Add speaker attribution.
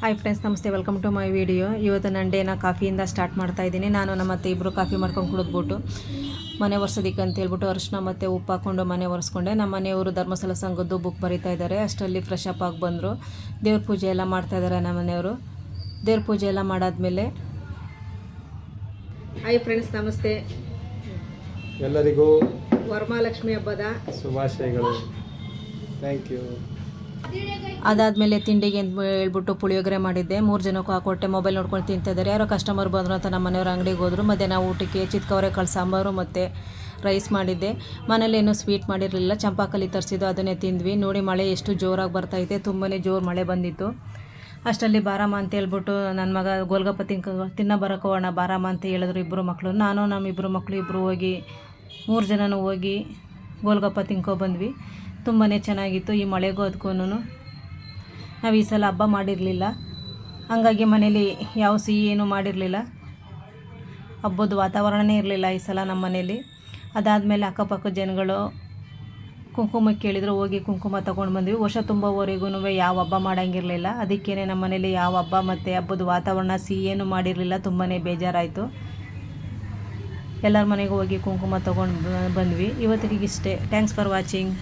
Speaker 1: Hi friends, ನಮಸ್ತೆ. Welcome to my video. ಇವತ್ತು ನನ್ನ ಡೇನ ಕಾಫಿಯಿಂದ ಸ್ಟಾರ್ಟ್ ಮಾಡ್ತಾ ಇದ್ದೀನಿ. ನಾನು ನಮ್ಮ ಅತ್ತೆ ಇಬ್ಬರು ಕಾಫಿ ಮಾಡ್ಕೊಂಡು ಕುಡಿದ್ಬಿಟ್ಟು ಮನೆ ಒರೆಸೋದಕ್ಕೆ ಅಂತ ಹೇಳ್ಬಿಟ್ಟು ಅರಿಶಿನ ಮತ್ತು ಉಪ್ಪು ಹಾಕ್ಕೊಂಡು ಮನೆ ಒರೆಸ್ಕೊಂಡೆ. ನಮ್ಮ ಮನೆಯವರು ಧರ್ಮಸ್ಥಳ ಸಂಘದ್ದು ಬುಕ್ ಬರೀತಾ ಇದ್ದಾರೆ. ಅಷ್ಟರಲ್ಲಿ ಫ್ರೆಶ್ ಅಪ್ ಆಗಿ ಬಂದರು. ದೇವ್ರ ಪೂಜೆ ಎಲ್ಲ ಮಾಡ್ತಾ ಇದ್ದಾರೆ ನಮ್ಮ ಮನೆಯವರು. ದೇವ್ರ ಪೂಜೆ ಎಲ್ಲ ಮಾಡಾದ್ಮೇಲೆ ಹಾಯ್ ಫ್ರೆಂಡ್ಸ್, ನಮಸ್ತೆ.
Speaker 2: ಎಲ್ಲರಿಗೂ
Speaker 1: ವರಮಹಾಲಕ್ಷ್ಮಿ ಹಬ್ಬದ
Speaker 2: ಶುಭಾಶಯಗಳು. Thank you.
Speaker 1: ಅದಾದಮೇಲೆ ತಿಂಡಿಗೆ ಅಂತ ಹೇಳ್ಬಿಟ್ಟು ಪುಳಿಯೋಗರೆ ಮಾಡಿದ್ದೆ. 3 ಜನಕ್ಕೂ ಹಾಕೊಟ್ಟೆ. ಮೊಬೈಲ್ ನೋಡ್ಕೊಂಡು ತಿಂತಿದ್ದಾರೆ. ಯಾರೋ ಕಸ್ಟಮರ್ ಬಂದರು ಅಂತ ನಮ್ಮ ಮನೆಯವ್ರ ಅಂಗಡಿಗೆ ಹೋದರು. ಮಧ್ಯಾಹ್ನ ಊಟಕ್ಕೆ ಚಿತ್ಕವರೆಕಾಳು ಸಾಂಬಾರು ಮತ್ತು ರೈಸ್ ಮಾಡಿದ್ದೆ. ಮನೇಲಿ ಏನೂ ಸ್ವೀಟ್ ಮಾಡಿರಲಿಲ್ಲ. ಚಂಪಾಕಲಿ ತರಿಸಿದ್ದು, ಅದನ್ನೇ ತಿಂದ್ವಿ. ನೋಡಿ, ಮಳೆ ಎಷ್ಟು ಜೋರಾಗಿ ಬರ್ತೈತೆ. ತುಂಬಾ ಜೋರು ಮಳೆ ಬಂದಿತ್ತು. ಅಷ್ಟರಲ್ಲಿ ಬಾರಮ್ಮ ಅಂತ ಹೇಳ್ಬಿಟ್ಟು ನನ್ನ ಮಗ ಗೋಲ್ಗಪ್ಪ ತಿನ್ನ ಬರೋಕೋಣ ಬಾರಮ್ಮ ಅಂತ ಹೇಳಿದ್ರು ಇಬ್ಬರು ಮಕ್ಕಳು. ನಾನು ನಮ್ಮ ಇಬ್ಬರು ಮಕ್ಕಳು ಇಬ್ಬರು ಹೋಗಿ 3 ಜನನೂ ಹೋಗಿ ಗೋಲ್ಗಪ್ಪ ತಿನ್ಕೊಬಂದ್ವಿ. ತುಂಬಾ ಚೆನ್ನಾಗಿತ್ತು. ಈ ಮಳೆಗೂ ಅದಕ್ಕೂ ನಾವು ಈ ಸಲ ಹಬ್ಬ ಮಾಡಿರಲಿಲ್ಲ. ಹಂಗಾಗಿ ಮನೇಲಿ ಯಾವ ಸಿಹಿ ಏನೂ ಮಾಡಿರಲಿಲ್ಲ. ಹಬ್ಬದ ವಾತಾವರಣನೇ ಇರಲಿಲ್ಲ ಈ ಸಲ ನಮ್ಮ ಮನೇಲಿ. ಅದಾದಮೇಲೆ ಅಕ್ಕಪಕ್ಕದ ಜನಗಳು ಕುಂಕುಮ ಕೇಳಿದ್ರು. ಹೋಗಿ ಕುಂಕುಮ ತೊಗೊಂಡು ಬಂದ್ವಿ. ವರ್ಷ ತುಂಬುವವರೆಗೂ ಯಾವ ಹಬ್ಬ ಮಾಡೋಂಗಿರಲಿಲ್ಲ. ಅದಕ್ಕೇ ನಮ್ಮ ಮನೇಲಿ ಯಾವ ಹಬ್ಬ ಮತ್ತು ಹಬ್ಬದ ವಾತಾವರಣ ಸಿಹಿ ಏನೂ ಮಾಡಿರಲಿಲ್ಲ. ತುಂಬಾ ಬೇಜಾರಾಯಿತು. ಎಲ್ಲರ ಮನೆಗೂ ಹೋಗಿ ಕುಂಕುಮ ತೊಗೊಂಡು ಬಂದ್ವಿ. ಇವತ್ತಿಗೆ ಇಷ್ಟೇ. Thanks for watching.